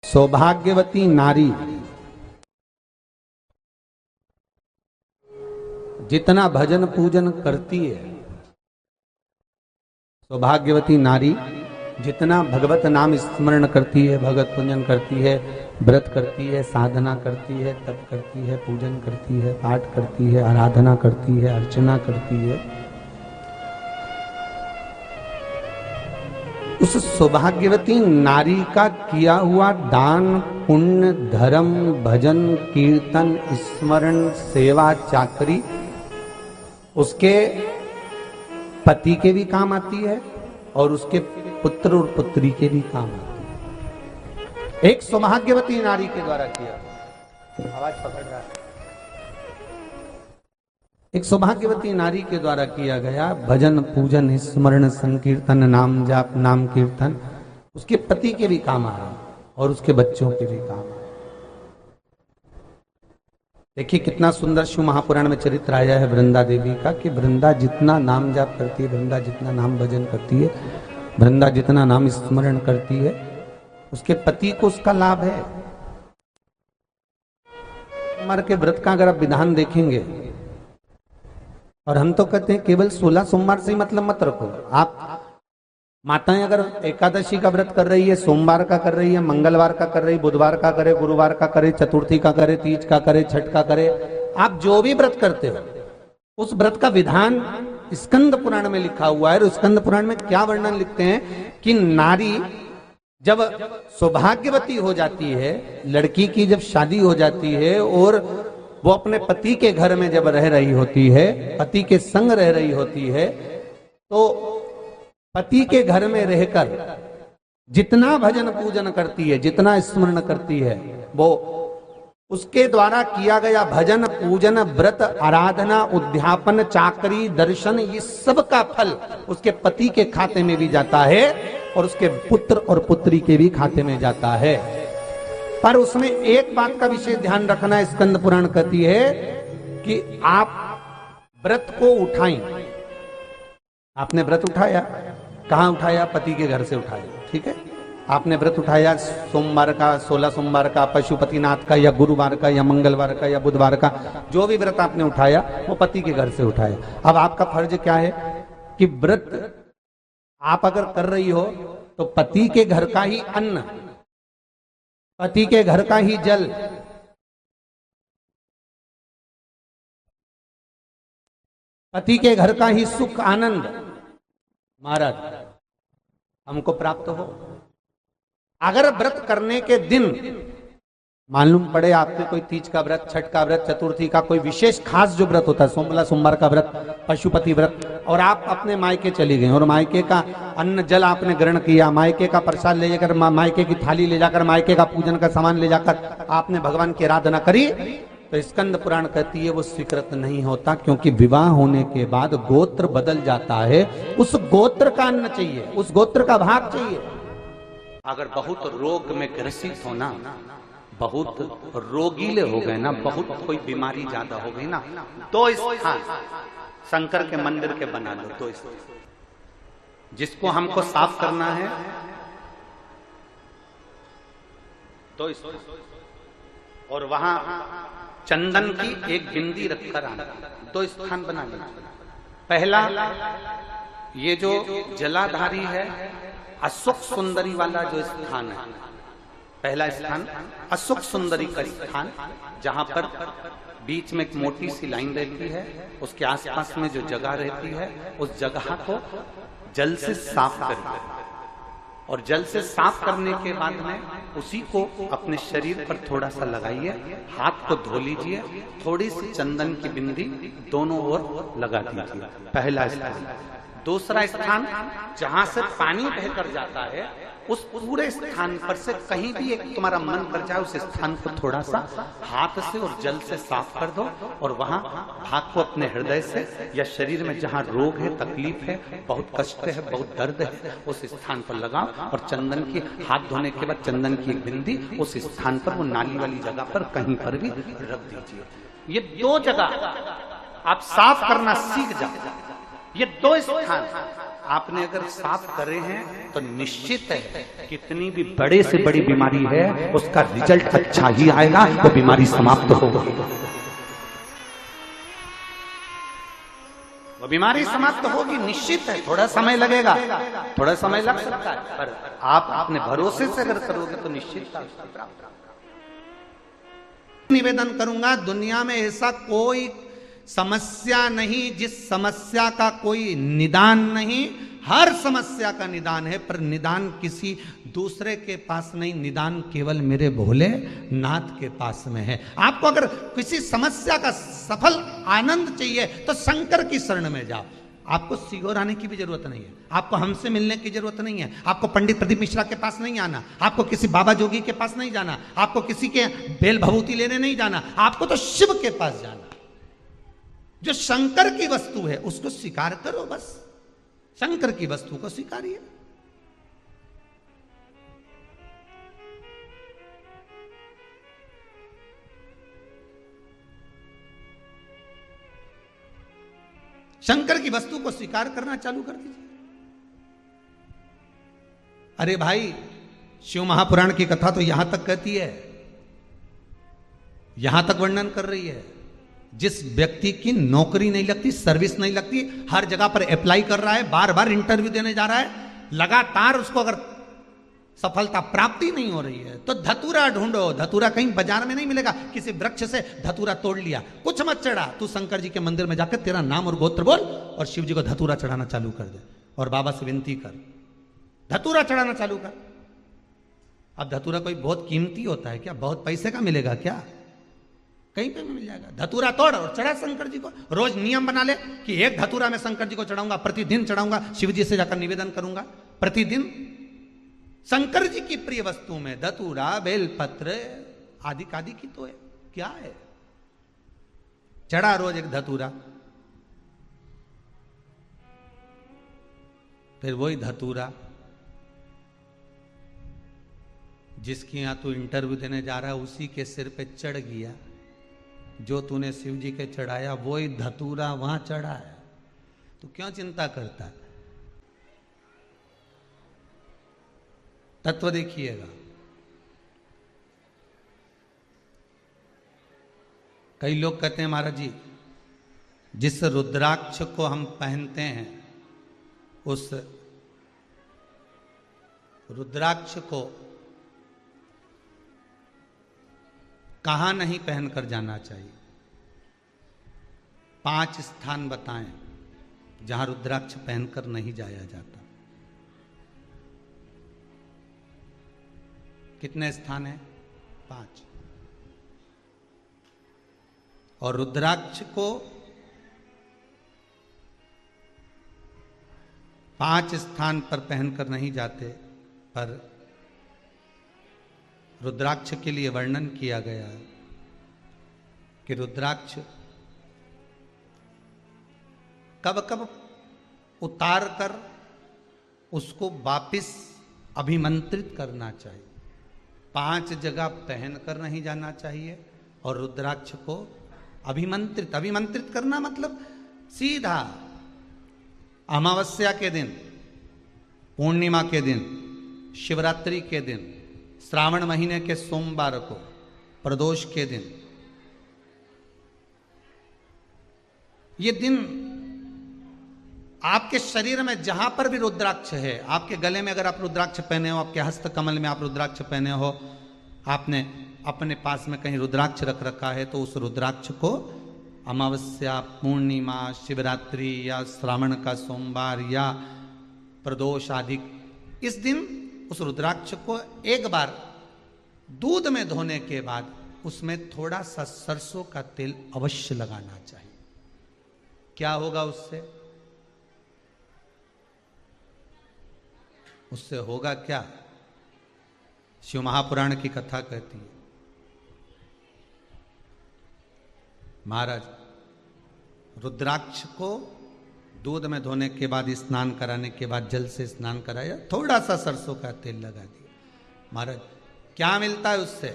सौभाग्यवती नारी जितना भजन पूजन करती है, सौभाग्यवती नारी जितना भगवत नाम स्मरण करती है, भगवत पूजन करती है, व्रत करती है, साधना करती है, तप करती है, पूजन करती है, पाठ करती है, आराधना करती है, अर्चना करती है, उस सौभाग्यवती नारी का किया हुआ दान, पुण्य, धर्म, भजन, कीर्तन, स्मरण, सेवा, चाकरी उसके पति के भी काम आती है और उसके पुत्र और पुत्री के भी काम आती है। एक सौभाग्यवती नारी के द्वारा किया, आवाज पकड़ रहा है, एक सौभाग्यवती नारी के द्वारा किया गया भजन, पूजन, स्मरण, संकीर्तन, नाम जाप, नाम कीर्तन उसके पति के भी काम आ रहा है और उसके बच्चों के भी काम आ रहा है। देखिए कितना सुंदर शिव महापुराण में चरित्र आया है वृंदा देवी का कि वृंदा जितना नाम जाप करती है, वृंदा जितना नाम भजन करती है, वृंदा जितना नाम स्मरण करती है, उसके पति को उसका लाभ है। सोमवार के व्रत का अगर आप विधान देखेंगे, और हम तो कहते हैं केवल 16 सोमवार से ही मतलब मत रखो। आप माताएं अगर एकादशी का व्रत कर रही है, सोमवार का कर रही है, मंगलवार का कर रही है, बुधवार का करे, गुरुवार का करे, चतुर्थी का करे, तीज का करे, छठ का करे, आप जो भी व्रत करते हो उस व्रत का विधान स्कंद पुराण में लिखा हुआ है। और स्कंद पुराण में क्या वर्णन लिखते हैं कि नारी जब सौभाग्यवती हो जाती है, लड़की की जब शादी हो जाती है और वो अपने पति के घर में जब रह रही होती है, पति के संग रह रही होती है, तो पति के घर में रहकर जितना भजन पूजन करती है, जितना स्मरण करती है, वो उसके द्वारा किया गया भजन, पूजन, व्रत, आराधना, उद्यापन, चाकरी, दर्शन, ये सब का फल उसके पति के खाते में भी जाता है और उसके पुत्र और पुत्री के भी खाते में जाता है। पर उसमें एक बात का विशेष ध्यान रखना, स्कंद पुराण कहती है कि आप व्रत को उठाएं। आपने व्रत उठाया, कहां उठाया? पति के घर से उठाया, ठीक है। आपने व्रत उठाया सोमवार का, 16 सोमवार का, पशुपतिनाथ का, या गुरुवार का, या मंगलवार का, या बुधवार का, जो भी व्रत आपने उठाया वो पति के घर से उठाया। अब आपका फर्ज क्या है कि व्रत आप अगर कर रही हो तो पति के घर का ही अन्न, पति के घर का ही जल, पति के घर का ही सुख आनंद महाराज हमको प्राप्त हो। अगर व्रत करने के दिन मालूम पड़े आपके कोई तीज का व्रत, छठ का व्रत, चतुर्थी का कोई विशेष खास जो व्रत होता है, सोमवार का व्रत, पशुपति व्रत, और आप अपने मायके चली गई और मायके का अन्न जल आपने ग्रहण किया, मायके का प्रसाद ले जाकर, मायके की थाली ले जाकर, मायके का पूजन का सामान ले जाकर आपने भगवान की आराधना करी, तो स्कंद पुराण कहती है वो स्वीकृत नहीं होता, क्योंकि विवाह होने के बाद गोत्र बदल जाता है। उस गोत्र का अन्न चाहिए, उस गोत्र का भाग चाहिए। अगर बहुत रोग में ग्रसित होना, बहुत रोगीले हो गए ना, बहुत कोई बीमारी ज्यादा हो गई ना, तो स्थान शंकर के मंदिर के बना लो। तो जिसको हमको साफ करना है तो और वहां चंदन की एक बिंदी रखकर आना, तो स्थान बना लो। पहला ये जो जलाधारी है, अशोक सुंदरी वाला जो स्थान है, पहला स्थान अशोक सुंदरी का स्थान, जहां पर बीच में एक मोटी सी लाइन रहती है, उसके आसपास में जो जगह रहती है उस जगह को जल से साफ करिए, और जल से साफ करने के बाद में उसी को अपने शरीर पर थोड़ा सा लगाइए, हाथ को धो लीजिए, थोड़ी सी चंदन की बिंदी दोनों ओर लगा दीजिए। पहला स्थान। दूसरा स्थान जहां से पानी बहकर जाता है, उस पूरे स्थान पर से कहीं भी एक तुम्हारा मन कर जाए, उस स्थान को थोड़ा सा हाथ से और जल से साफ कर दो, और वहां हाथ को अपने हृदय से या शरीर में जहां रोग है, तकलीफ है, बहुत कष्ट है, बहुत दर्द है, उस स्थान पर लगाओ, और चंदन की हाथ धोने के बाद चंदन की एक बिंदी उस स्थान पर, वो नाली वाली जगह पर कहीं पर भी रख दीजिए। ये दो जगह आप साफ करना सीख जाओ, ये दो स्थान आपने अगर साफ करे हैं तो निश्चित है कितनी भी बड़े से बड़ी बीमारी है उसका रिजल्ट अच्छा ही आएगा, वो बीमारी समाप्त होगी। वो बीमारी समाप्त होगी निश्चित है। थोड़ा समय लगेगा, थोड़ा समय लग सकता है, पर आप अपने भरोसे से अगर करोगे तो निश्चित प्राप्त। निवेदन करूंगा, दुनिया में ऐसा कोई समस्या नहीं जिस समस्या का कोई निदान नहीं। हर समस्या का निदान है, पर निदान किसी दूसरे के पास नहीं, निदान केवल मेरे भोले नाथ के पास में है। आपको अगर किसी समस्या का सफल आनंद चाहिए तो शंकर की शरण में जाओ। आपको सीहोर आने की भी जरूरत नहीं है, आपको हमसे मिलने की जरूरत नहीं है, आपको पंडित प्रदीप मिश्रा के पास नहीं आना, आपको किसी बाबा जोगी के पास नहीं जाना, आपको किसी के बेल भभूति लेने नहीं जाना, आपको तो शिव के पास जाना। जो शंकर की वस्तु है उसको स्वीकार करो, बस शंकर की वस्तु को स्वीकारिए। शंकर की वस्तु को स्वीकार करना चालू कर दीजिए। अरे भाई, शिव महापुराण की कथा तो यहां तक कहती है, यहां तक वर्णन कर रही है, जिस व्यक्ति की नौकरी नहीं लगती, सर्विस नहीं लगती, हर जगह पर अप्लाई कर रहा है, बार बार इंटरव्यू देने जा रहा है, लगातार उसको अगर सफलता प्राप्ति नहीं हो रही है तो धतूरा ढूंढो। धतूरा कहीं बाजार में नहीं मिलेगा, किसी वृक्ष से धतूरा तोड़ लिया, कुछ मत चढ़ा, तू शंकर जी के मंदिर में जाकर तेरा नाम और गोत्र बोल और शिव जी को धतूरा चढ़ाना चालू कर दे और बाबा से विनती कर, धतूरा चढ़ाना चालू कर। अब धतूरा कोई बहुत कीमती होता है क्या? बहुत पैसे का मिलेगा क्या? कहीं पे भी मिल जाएगा। धतूरा तोड़ और चढ़ा शंकर जी को। रोज नियम बना ले कि एक धतूरा मैं शंकर जी को चढ़ाऊंगा, प्रतिदिन चढ़ाऊंगा, शिव जी से जाकर निवेदन करूंगा प्रतिदिन। शंकर जी की प्रिय वस्तु में धतूरा, बेलपत्र आदि आदि की तो है, क्या है? चढ़ा रोज एक धतूरा, फिर वही धतूरा जिसकी यहां तू इंटरव्यू देने जा रहा है उसी के सिर पे चढ़ गया। जो तूने शिव जी के चढ़ाया वही धतूरा वहां चढ़ा है, तो क्यों चिंता करता है? तत्व देखिएगा। कई लोग कहते हैं महाराज जी, जिस रुद्राक्ष को हम पहनते हैं उस रुद्राक्ष को कहां नहीं पहनकर जाना चाहिए? 5 स्थान बताएं जहां रुद्राक्ष पहनकर नहीं जाया जाता। कितने स्थान हैं? 5। और रुद्राक्ष को 5 स्थान पर पहनकर नहीं जाते, पर रुद्राक्ष के लिए वर्णन किया गया है कि रुद्राक्ष कब कब उतार कर उसको वापिस अभिमंत्रित करना चाहिए। 5 जगह पहनकर नहीं जाना चाहिए और रुद्राक्ष को अभिमंत्रित करना मतलब सीधा अमावस्या के दिन, पूर्णिमा के दिन, शिवरात्रि के दिन, श्रावण महीने के सोमवार को, प्रदोष के दिन, ये दिन आपके शरीर में जहां पर भी रुद्राक्ष है, आपके गले में अगर आप रुद्राक्ष पहने हो, आपके हस्त कमल में आप रुद्राक्ष पहने हो, आपने अपने पास में कहीं रुद्राक्ष रख रखा है, तो उस रुद्राक्ष को अमावस्या, पूर्णिमा, शिवरात्रि या श्रावण का सोमवार या प्रदोष आदि इस दिन उस रुद्राक्ष को एक बार दूध में धोने के बाद उसमें थोड़ा सा सरसों का तेल अवश्य लगाना चाहिए। क्या होगा उससे? उससे होगा क्या? शिव महापुराण की कथा कहती है, महाराज रुद्राक्ष को दूध में धोने के बाद, स्नान कराने के बाद, जल से स्नान कराया, थोड़ा सा सरसों का तेल लगा दिया। महाराज क्या मिलता है उससे?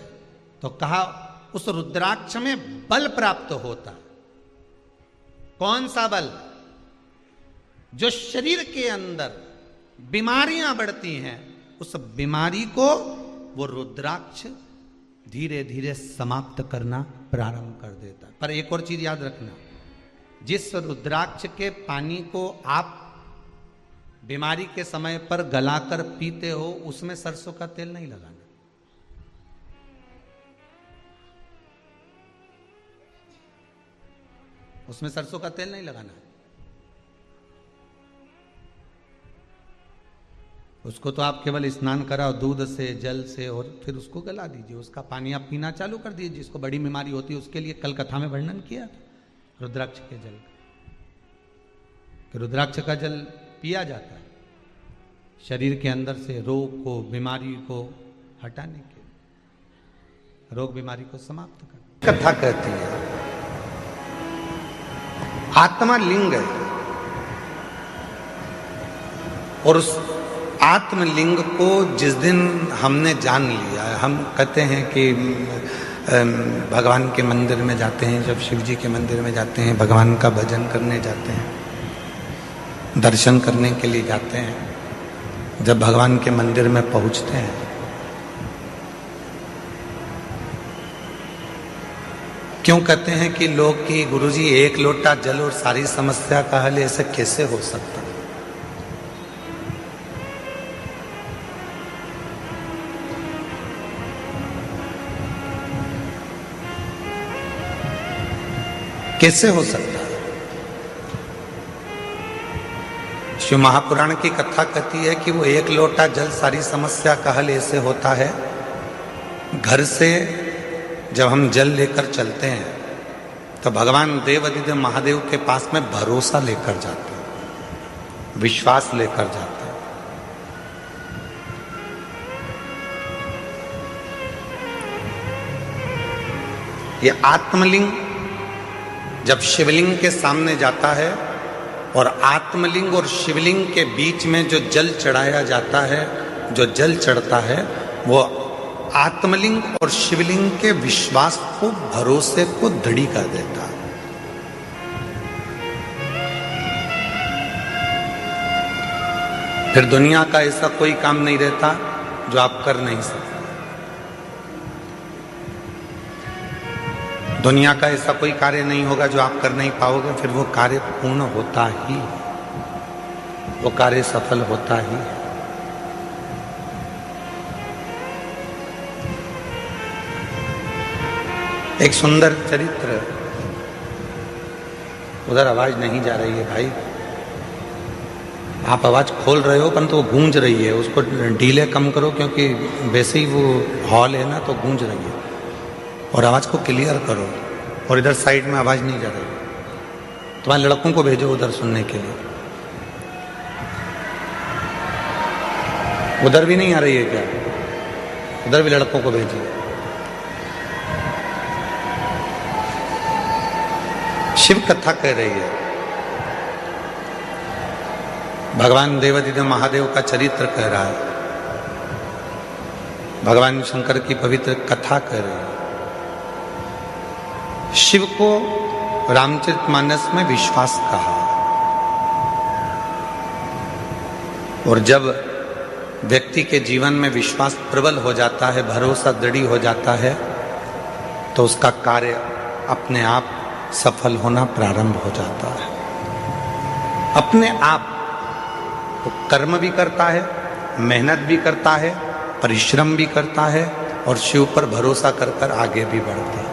तो कहा उस रुद्राक्ष में बल प्राप्त होता। कौन सा बल? जो शरीर के अंदर बीमारियां बढ़ती हैं, उस बीमारी को वो रुद्राक्ष धीरे धीरे समाप्त करना प्रारंभ कर देता है। पर एक और चीज याद रखना, जिस रुद्राक्ष के पानी को आप बीमारी के समय पर गलाकर पीते हो, उसमें सरसों का तेल नहीं लगाना। उसमें सरसों का तेल नहीं लगाना है। उसको तो आप केवल स्नान कराओ दूध से, जल से, और फिर उसको गला दीजिए, उसका पानी आप पीना चालू कर दीजिए। जिसको बड़ी बीमारी होती है उसके लिए कल कथा में वर्णन किया था रुद्राक्ष के जल का। रुद्राक्ष का जल पिया जाता है शरीर के अंदर से रोग को, बीमारी को हटाने के लिए, रोग बीमारी को समाप्त कर। कथा कहती है आत्मा लिंग है, और उस आत्मलिंग को जिस दिन हमने जान लिया, हम कहते हैं कि भगवान के मंदिर में जाते हैं, जब शिव जी के मंदिर में जाते हैं, भगवान का भजन करने जाते हैं, दर्शन करने के लिए जाते हैं, जब भगवान के मंदिर में पहुंचते हैं, क्यों कहते हैं कि लोग कि गुरुजी एक लोटा जल और सारी समस्या का हल, ऐसे कैसे हो सकता? कैसे हो सकता है? शिव महापुराण की कथा कहती है कि वो एक लोटा जल सारी समस्या का हल ऐसे होता है। घर से जब हम जल लेकर चलते हैं तो भगवान देवादिदेव महादेव के पास में भरोसा लेकर जाते हैं, विश्वास लेकर जाते हैं। ये आत्मलिंग जब शिवलिंग के सामने जाता है, और आत्मलिंग और शिवलिंग के बीच में जो जल चढ़ाया जाता है, जो जल चढ़ता है, वो आत्मलिंग और शिवलिंग के विश्वास को, भरोसे को दृढ़ कर देता है। फिर दुनिया का ऐसा कोई काम नहीं रहता जो आप कर नहीं सकते। दुनिया का ऐसा कोई कार्य नहीं होगा जो आप कर नहीं पाओगे। फिर वो कार्य पूर्ण होता ही, वो कार्य सफल होता ही। एक सुंदर चरित्र, उधर आवाज नहीं जा रही है भाई, आप आवाज खोल रहे हो परंतु वो गूंज रही है, उसको ढीले कम करो, क्योंकि वैसे ही वो हॉल है ना, तो गूंज रही है। और आवाज को क्लियर करो, और इधर साइड में आवाज नहीं जा रही। तुम्हारे लड़कों को भेजो उधर सुनने के लिए। उधर भी नहीं आ रही है क्या? उधर भी लड़कों को भेजिए। शिव कथा कह रही है, भगवान देवादिदेव महादेव का चरित्र कह रहा है, भगवान शंकर की पवित्र कथा कह रही है। शिव को रामचरितमानस में विश्वास कहा, और जब व्यक्ति के जीवन में विश्वास प्रबल हो जाता है, भरोसा दृढ़ हो जाता है, तो उसका कार्य अपने आप सफल होना प्रारंभ हो जाता है। अपने आप वो कर्म भी करता है, मेहनत भी करता है, परिश्रम भी करता है, और शिव पर भरोसा कर कर आगे भी बढ़ता है।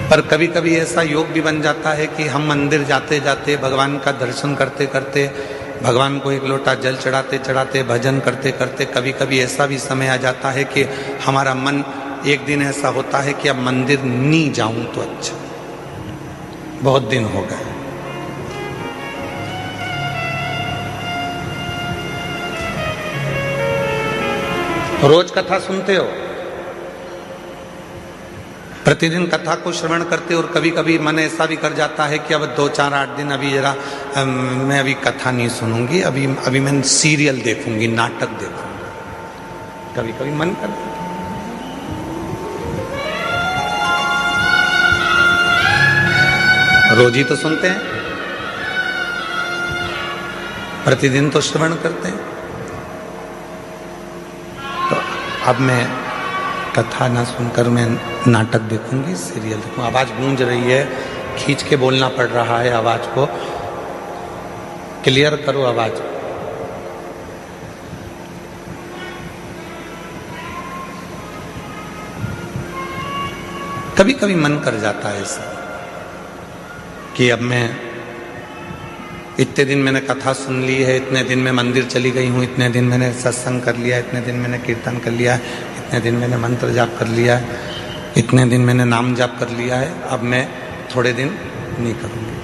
पर कभी कभी ऐसा योग भी बन जाता है कि हम मंदिर जाते जाते, भगवान का दर्शन करते करते, भगवान को एक लोटा जल चढ़ाते चढ़ाते, भजन करते करते, कभी कभी ऐसा भी समय आ जाता है कि हमारा मन, एक दिन ऐसा होता है कि अब मंदिर नहीं जाऊं तो अच्छा, बहुत दिन हो गए। रोज कथा सुनते हो, प्रतिदिन कथा को श्रवण करते हो, और कभी कभी मन ऐसा भी कर जाता है कि अब 2, 4, 8 दिन अभी जरा मैं अभी कथा नहीं सुनूंगी, अभी मैं सीरियल देखूंगी, नाटक देखूंगी। कभी कभी मन करता है। रोज ही तो सुनते हैं, प्रतिदिन तो श्रवण करते हैं। तो अब मैं कथा ना सुनकर मैं नाटक देखूंगी, सीरियल देखूंगी। आवाज गूंज रही है, खींच के बोलना पड़ रहा है, आवाज को क्लियर करो आवाज। कभी कभी मन कर जाता है ऐसा कि अब मैं इतने दिन मैंने कथा सुन ली है, इतने दिन मैं मंदिर चली गई हूँ, इतने दिन मैंने सत्संग कर लिया, इतने दिन मैंने कीर्तन कर लिया, इतने दिन मैंने मंत्र जाप कर लिया, इतने दिन मैंने नाम जाप कर लिया है, अब मैं थोड़े दिन नहीं करूंगी।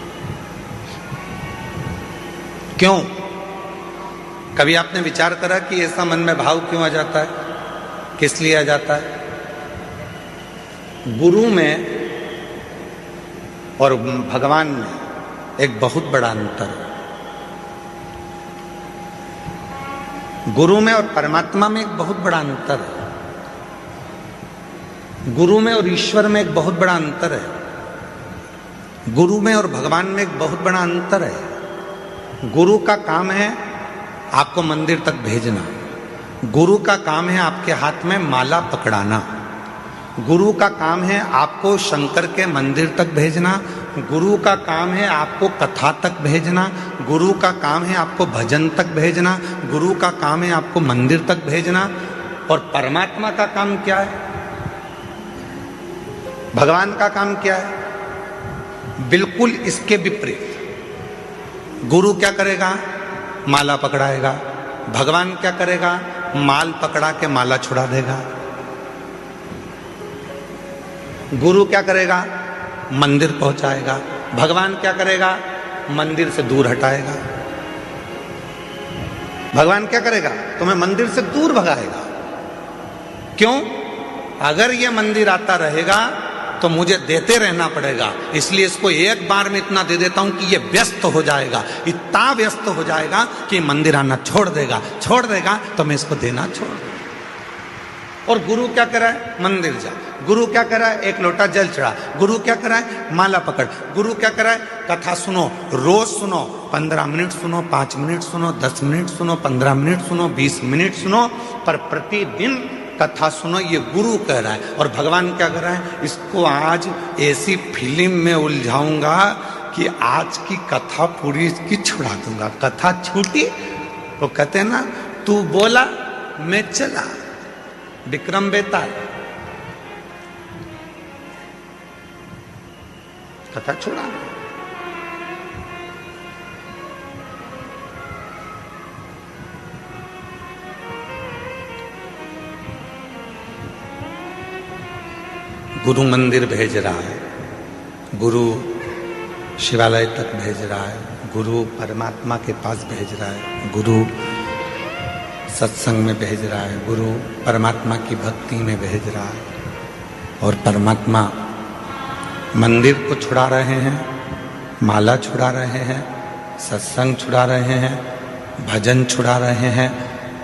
क्यों? कभी आपने विचार करा कि ऐसा मन में भाव क्यों आ जाता है, किस लिए आ जाता है? गुरु में और भगवान में एक बहुत बड़ा अंतर है। गुरु में और परमात्मा में एक बहुत बड़ा अंतर है। गुरु में और ईश्वर में एक बहुत बड़ा अंतर है। गुरु में और भगवान में एक बहुत बड़ा अंतर है। गुरु का काम है आपको मंदिर तक भेजना। गुरु का काम है आपके हाथ में माला पकड़ाना। गुरु का काम है आपको शंकर के मंदिर तक भेजना। गुरु का काम है आपको कथा तक भेजना। गुरु का काम है आपको भजन तक भेजना। गुरु का काम है आपको मंदिर तक भेजना। और परमात्मा का काम क्या है? भगवान का काम क्या है? बिल्कुल इसके विपरीत। गुरु क्या करेगा? माला पकड़ाएगा। भगवान क्या करेगा? माल पकड़ा के माला छुड़ा देगा। गुरु क्या करेगा? मंदिर पहुंचाएगा। भगवान क्या करेगा? मंदिर से दूर हटाएगा। भगवान क्या करेगा? तुम्हें मंदिर से दूर भगाएगा। क्यों? अगर यह मंदिर आता रहेगा तो मुझे देते रहना पड़ेगा, इसलिए इसको एक बार में इतना दे देता हूं कि ये व्यस्त हो जाएगा, इतना व्यस्त हो जाएगा कि मंदिर आना छोड़ देगा तो मैं इसको देना छोड़ दूंगा। और गुरु क्या कर रहा है? मंदिर जा। गुरु क्या कर रहा है? एक लोटा जल चढ़ा। गुरु क्या कर रहा है? माला पकड़। गुरु क्या कर रहा है? कथा सुनो, रोज सुनो, 15 मिनट सुनो, 5 मिनट सुनो, 10 मिनट सुनो, 15 मिनट सुनो, 20 मिनट सुनो, पर प्रतिदिन कथा सुनो, ये गुरु कह रहा है। और भगवान क्या कर रहा है? इसको आज ऐसी फिल्म में उलझाऊंगा कि आज की कथा पूरी इसकी छुड़ा दूंगा। कथा छूटी तो कहते हैं ना, तू बोला मैं चला, विक्रम बेताल। कथा छोड़ा। गुरु मंदिर भेज रहा है, गुरु शिवालय तक भेज रहा है, गुरु परमात्मा के पास भेज रहा है, गुरु सत्संग में भेज रहा है, गुरु परमात्मा की भक्ति में भेज रहा है। और परमात्मा मंदिर को छुड़ा रहे हैं, माला छुड़ा रहे हैं, सत्संग छुड़ा रहे हैं, भजन छुड़ा रहे हैं।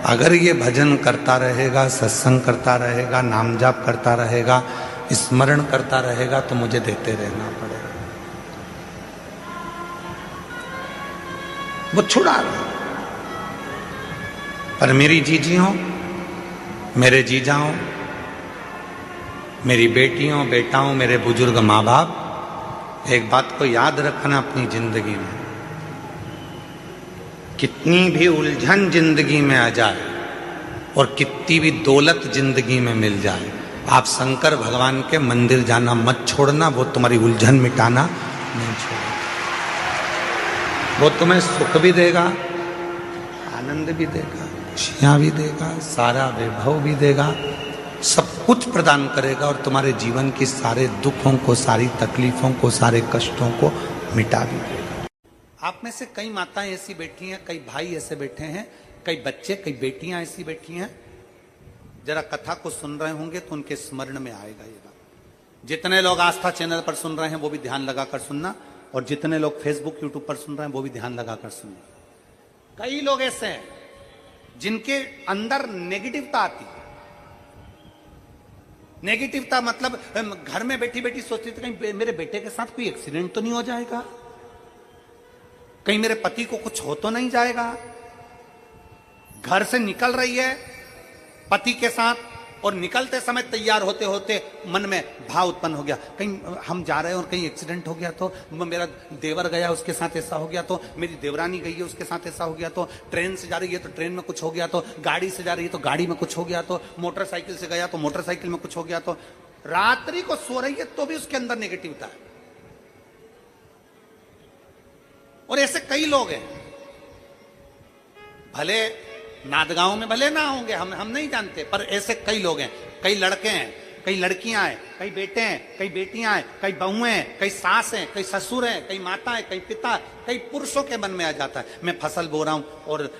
अगर ये भजन करता रहेगा, सत्संग करता रहेगा, नाम जाप करता रहेगा, स्मरण करता रहेगा तो मुझे देते रहना पड़ेगा। वो छुड़ा रहा। पर मेरी जीजियों, मेरे जीजाओं, मेरी बेटियों, बेटाओं, मेरे बुजुर्ग माँ बाप, एक बात को याद रखना अपनी जिंदगी में, कितनी भी उलझन जिंदगी में आ जाए और कितनी भी दौलत जिंदगी में मिल जाए, आप शंकर भगवान के मंदिर जाना मत छोड़ना। वो तुम्हारी उलझन मिटाना नहीं छोड़ेगा। वो तुम्हें सुख भी देगा, आनंद भी देगा, खुशियां भी देगा, सारा वैभव भी देगा, सब कुछ प्रदान करेगा और तुम्हारे जीवन की सारे दुखों को, सारी तकलीफों को, सारे कष्टों को मिटा भी देगा। आप में से कई माताएं ऐसी बैठी हैं, कई भाई ऐसे बैठे हैं, कई बच्चे, कई बेटियां ऐसी बैठी हैं, जरा कथा को सुन रहे होंगे तो उनके स्मरण में आएगा ये बात। जितने लोग आस्था चैनल पर सुन रहे हैं वो भी ध्यान लगाकर सुनना, और जितने लोग फेसबुक यूट्यूब पर सुन रहे हैं वो भी ध्यान लगाकर सुनना। कई लोग ऐसे हैं जिनके अंदर नेगेटिवता आती है, नेगेटिवता मतलब घर में बैठी बैठी सोचती थी कहीं मेरे बेटे के साथ कोई एक्सीडेंट तो नहीं हो जाएगा, कहीं मेरे पति को कुछ हो तो नहीं जाएगा। घर से निकल रही है पति के साथ और निकलते समय तैयार होते होते मन में भाव उत्पन्न हो गया, कहीं हम जा रहे हैं और कहीं एक्सीडेंट हो गया तो, मेरा देवर गया उसके साथ ऐसा हो गया तो, मेरी देवरानी गई है उसके साथ ऐसा हो गया तो, ट्रेन से जा रही है तो ट्रेन में कुछ हो गया तो, गाड़ी से जा रही है तो गाड़ी में कुछ हो गया तो, मोटरसाइकिल से गया तो मोटरसाइकिल में कुछ हो गया तो, रात्रि को सो रही है तो भी उसके अंदर नेगेटिविटी है। और ऐसे कई लोग हैं, भले नादगांव में भले ना होंगे, हम नहीं जानते, पर ऐसे कई लोग हैं, कई लड़के हैं, कई लड़कियां हैं, कई बेटे हैं, कई बेटियां हैं, कई बहुएं हैं, कई सास हैं, कई ससुर हैं, कई माता है, कई पिता, कई पुरुषों के मन में आ जाता है मैं फसल बो रहा हूं और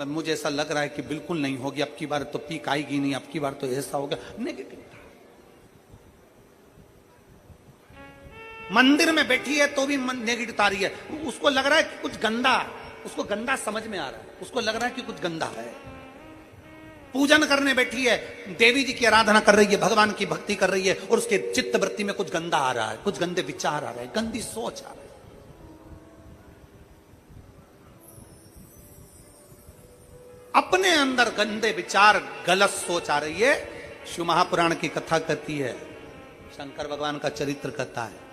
मुझे ऐसा लग रहा है कि बिल्कुल नहीं होगी, अब की बार तो पीक आएगी नहीं, अब की बार तो ऐसा हो गया। नेगेटिव मंदिर में बैठी है तो भी नेगेटिव आ रही है, उसको लग रहा है कि कुछ गंदा, उसको गंदा समझ में आ रहा है, उसको लग रहा है कि कुछ गंदा है। पूजन करने बैठी है, देवी जी की आराधना कर रही है, भगवान की भक्ति कर रही है और उसके चित्त वृत्ति में कुछ गंदा आ रहा है, कुछ गंदे विचार आ रहे हैं, गंदी सोच आ रही है। अपने अंदर गंदे विचार, गलत सोच आ रही है। शिव महापुराण की कथा कहती है, शंकर भगवान का चरित्र कहता है,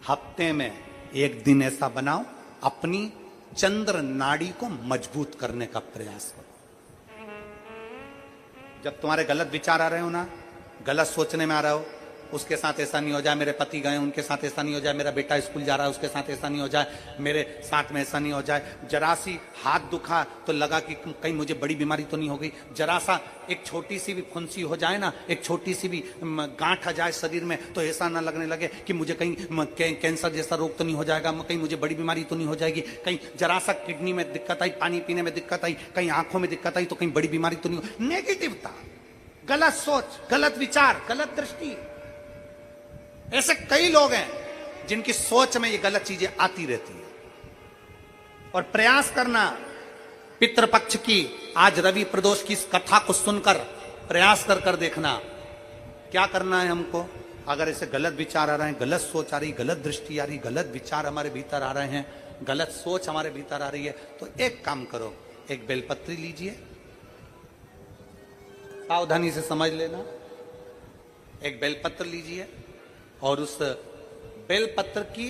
हफ्ते में एक दिन ऐसा बनाओ अपनी चंद्र नाड़ी को मजबूत करने का प्रयास करो। जब तुम्हारे गलत विचार आ रहे हो ना, गलत सोचने में आ रहा हो, उसके साथ ऐसा नहीं हो जाए, मेरे पति गए उनके साथ ऐसा नहीं हो जाए, मेरा बेटा स्कूल जा रहा है उसके साथ ऐसा नहीं हो जाए, मेरे साथ में ऐसा नहीं हो जाए, जरा सी हाथ दुखा तो लगा कि कहीं मुझे बड़ी बीमारी तो नहीं हो गई, जरा सा एक छोटी सी भी फुंसी हो जाए ना, एक छोटी सी भी गांठ आ जाए शरीर में तो ऐसा ना लगने लगे कि मुझे कहीं कैंसर जैसा रोग तो नहीं हो जाएगा, कहीं मुझे बड़ी बीमारी तो नहीं हो जाएगी, कहीं जरा सा किडनी में दिक्कत आई, पानी पीने में दिक्कत आई, कहीं आंखों में दिक्कत आई तो कहीं बड़ी बीमारी तो नहीं हो। नेगेटिवता, गलत सोच, गलत विचार, गलत दृष्टि। ऐसे कई लोग हैं जिनकी सोच में ये गलत चीजें आती रहती है। और प्रयास करना, पितृपक्ष की आज रवि प्रदोष की इस कथा को सुनकर प्रयास कर देखना क्या करना है हमको। अगर ऐसे गलत विचार आ रहे हैं, गलत सोच आ रही, गलत दृष्टि आ रही, गलत विचार हमारे भीतर आ रहे हैं, गलत सोच हमारे भीतर आ रही है, तो एक काम करो, एक बेलपत्री लीजिए, सावधानी से समझ लेना, एक बेलपत्र लीजिए और उस बेलपत्र की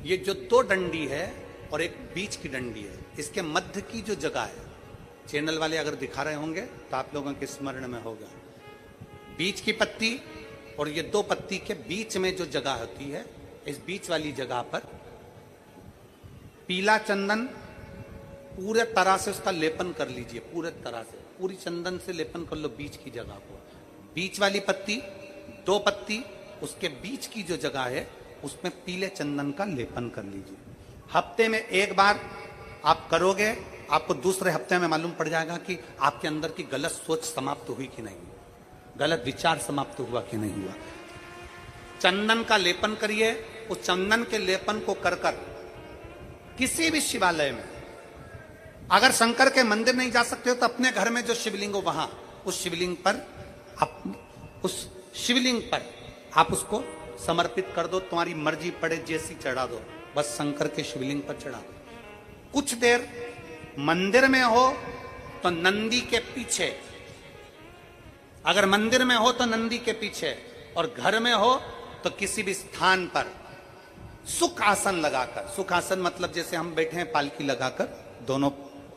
ये जो दो डंडी है और एक बीच की डंडी है, इसके मध्य की जो जगह है, चैनल वाले अगर दिखा रहे होंगे तो आप लोगों के स्मरण में होगा, बीच की पत्ती और ये दो पत्ती के बीच में जो जगह होती है, इस बीच वाली जगह पर पीला चंदन पूरे तरह से उसका लेपन कर लीजिए, पूरे तरह से पूरी चंदन से लेपन कर लो बीच की जगह को। बीच वाली पत्ती, दो पत्ती, उसके बीच की जो जगह है उसमें पीले चंदन का लेपन कर लीजिए। हफ्ते में एक बार आप करोगे, आपको दूसरे हफ्ते में मालूम पड़ जाएगा कि आपके अंदर की गलत सोच समाप्त हुई कि नहीं, गलत विचार समाप्त हुआ कि नहीं हुआ। चंदन का लेपन करिए, उस चंदन के लेपन को कर किसी भी शिवालय में, अगर शंकर के मंदिर नहीं जा सकते हो तो अपने घर में जो शिवलिंग हो वहां, उस शिवलिंग पर आप उसको समर्पित कर दो, तुम्हारी मर्जी पड़े जैसी चढ़ा दो, बस शंकर के शिवलिंग पर चढ़ा दो। कुछ देर मंदिर में हो तो नंदी के पीछे, अगर मंदिर में हो तो नंदी के पीछे, और घर में हो तो किसी भी स्थान पर सुख आसन लगाकर, सुख आसन मतलब जैसे हम बैठे हैं पालकी लगाकर, दोनों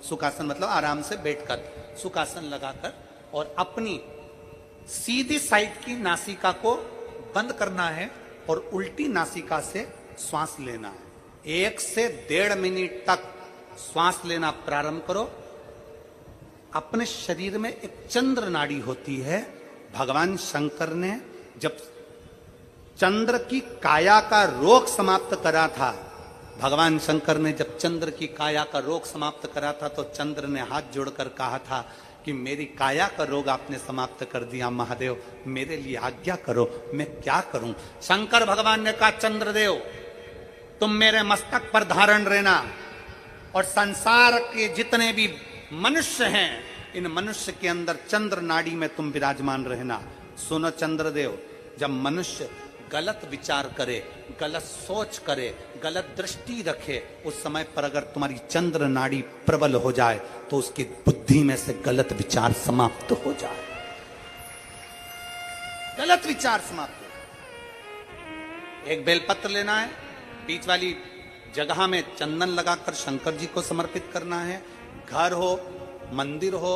सुख आसन मतलब आराम से बैठकर सुख आसन लगाकर, और अपनी सीधी साइड की नासिका को बंद करना है और उल्टी नासिका से श्वास लेना है। 1 से 1.5 मिनट तक श्वास लेना प्रारंभ करो। अपने शरीर में एक चंद्र नाड़ी होती है। भगवान शंकर ने जब चंद्र की काया का रोग समाप्त करा था, भगवान शंकर ने जब चंद्र की काया का रोग समाप्त करा था तो चंद्र ने हाथ जोड़कर कहा था कि मेरी काया का रोग आपने समाप्त कर दिया महादेव, मेरे लिए आज्ञा करो, मैं क्या करूं। शंकर भगवान ने कहा, चंद्रदेव तुम मेरे मस्तक पर धारण रहना, और संसार के जितने भी मनुष्य हैं इन मनुष्य के अंदर चंद्र नाड़ी में तुम विराजमान रहना। सुनो चंद्रदेव, जब मनुष्य गलत विचार करे, गलत सोच करे, गलत दृष्टि रखे, उस समय पर अगर तुम्हारी चंद्र नाड़ी प्रबल हो जाए तो उसकी बुद्धि में से गलत विचार समाप्त हो जाए, गलत विचार समाप्त हो। एक बेलपत्र लेना है, बीच वाली जगह में चंदन लगाकर शंकर जी को समर्पित करना है। घर हो, मंदिर हो,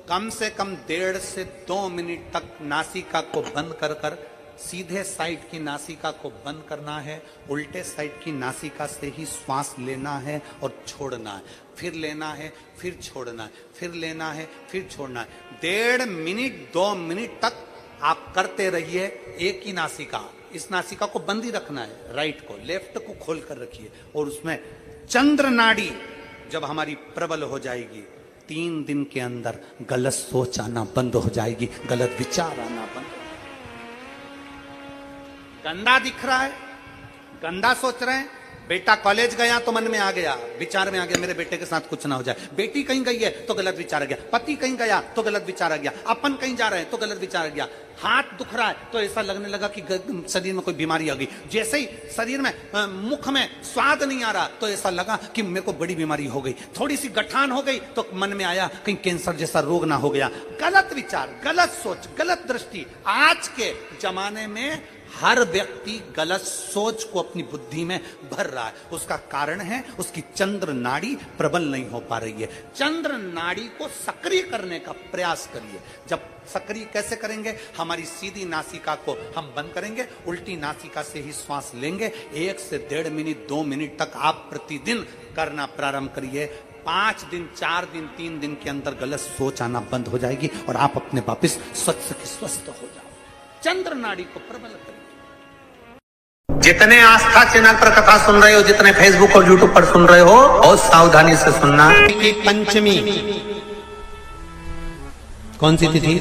कम से कम 1.5 से 2 मिनट तक नासिका को बंद कर कर सीधे साइड की नासिका को बंद करना है, उल्टे साइड की नासिका से ही श्वास लेना है और छोड़ना है, फिर लेना है, फिर छोड़ना है, फिर लेना है, फिर छोड़ना है। 1.5 मिनट 2 मिनट तक आप करते रहिए एक ही नासिका। इस नासिका को बंद ही रखना है, राइट को, लेफ्ट को खोल कर रखिए और उसमें चंद्र नाड़ी जब हमारी प्रबल हो जाएगी, 3 दिन के अंदर गलत सोच आना बंद हो जाएगी, गलत विचार आना बंद। गंदा दिख रहा है, गंदा सोच रहे हैं, बेटा कॉलेज गया तो मन में आ गया, विचार में आ गया मेरे बेटे के साथ कुछ ना हो जाए, बेटी कहीं गई है तो गलत विचार आ गया, पति कहीं गया तो गलत विचार आ गया, अपन कहीं जा रहे हैं तो गलत विचार आ गया, हाथ दुख रहा है तो ऐसा लगने लगा कि शरीर में कोई बीमारी आ गई, जैसे ही शरीर में मुख में स्वाद नहीं आ रहा तो ऐसा लगा कि मेरे को बड़ी बीमारी हो गई, थोड़ी सी गठान हो गई तो मन में आया कहीं कैंसर जैसा रोग ना हो गया। गलत विचार, गलत सोच, गलत दृष्टि। आज के जमाने में हर व्यक्ति गलत सोच को अपनी बुद्धि में भर रहा है, उसका कारण है उसकी चंद्र नाड़ी प्रबल नहीं हो पा रही है। चंद्र नाड़ी को सक्रिय करने का प्रयास करिए। जब सक्रिय कैसे करेंगे? हमारी सीधी नासिका को हम बंद करेंगे, उल्टी नासिका से ही श्वास लेंगे। 1 से 1.5 मिनट 2 मिनट तक आप प्रतिदिन करना प्रारंभ करिए। 5 दिन 4 दिन 3 दिन के अंदर गलत सोच आना बंद हो जाएगी और आप अपने वापिस स्वस्थ हो जाओ। चंद्र नाड़ी को प्रबल करिए। जितने आस्था चैनल पर कथा सुन रहे हो, जितने फेसबुक और यूट्यूब पर सुन रहे हो, बहुत सावधानी से सुनना। पंचमी कौन सी तिथि?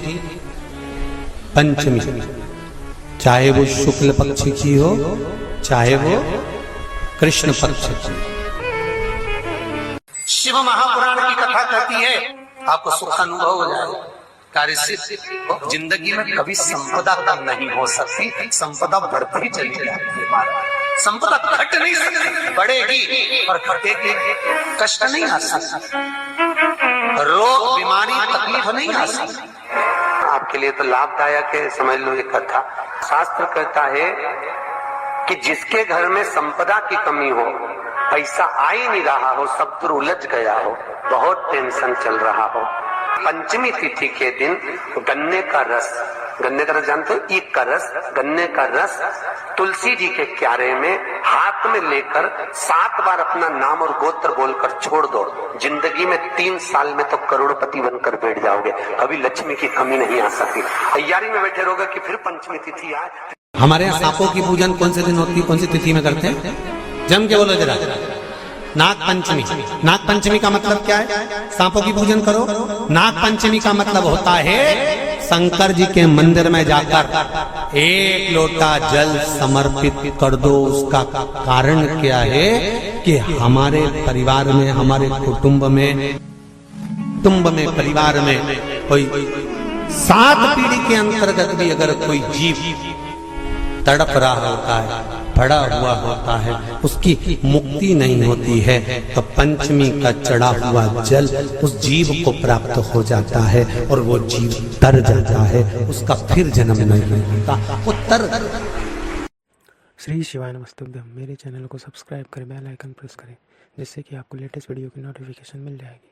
पंचमी, चाहे वो शुक्ल पक्ष की हो, चाहे वो कृष्ण पक्ष की। शिव महापुराण की कथा कहती है आपको सुख अनुभव हो जाएगा। जिंदगी में कभी संपदा कम नहीं हो सकती, संपदा बढ़ती चली जाती है। संपदा घट नहीं सकती, बढ़ेगी और घटेगी, कष्ट नहीं आ सकता, रोग बीमारी तकलीफ नहीं आ सकती। आपके लिए तो लाभदायक है, समझ लो ये कथा। शास्त्र कहता है कि जिसके घर में संपदा की कमी हो, पैसा आ ही नहीं रहा हो, सब पर उलझ गया हो, बहुत टेंशन चल रहा हो, पंचमी तिथि के दिन गन्ने का रस, गन्ने का रस जानते हो? ईख का रस, गन्ने का रस तुलसी जी के क्यारे में हाथ में लेकर 7 बार अपना नाम और गोत्र बोलकर छोड़ दो। जिंदगी में 3 साल में तो करोड़पति बनकर बैठ जाओगे, कभी लक्ष्मी की कमी नहीं आ सकती। तैयारी में बैठे रहोगे कि फिर पंचमी तिथि आए। हमारे यहाँ सांपों की पूजन कौन से दिन होती है, कौन सी तिथि में करते हैं? जम के बोलो जरा। नाग पंचमी। नाग पंचमी का मतलब क्या है? सांपों की पूजन करो। नाग पंचमी का मतलब होता है शंकर जी के मंदिर में जाकर 1 लोटा जल समर्पित कर दो। उसका कारण क्या है कि हमारे परिवार में, हमारे कुटुंब में, परिवार में कोई 7 पीढ़ी के अंतर्गत भी अगर कोई जीव तड़प रहा होता है, पड़ा हुआ होता है, उसकी मुक्ति नहीं होती है, तो पंचमी का चढ़ा हुआ जल उस जीव को प्राप्त हो जाता है और वो जीव तर जाता है, उसका फिर जन्म नहीं होता, वो तर। श्री शिवाय नमस्तुभ्यम। मेरे चैनल को सब्सक्राइब करें, बेल आइकन प्रेस करें, जिससे कि आपको लेटेस्ट वीडियो की नोटिफिकेशन मिल जाएगी।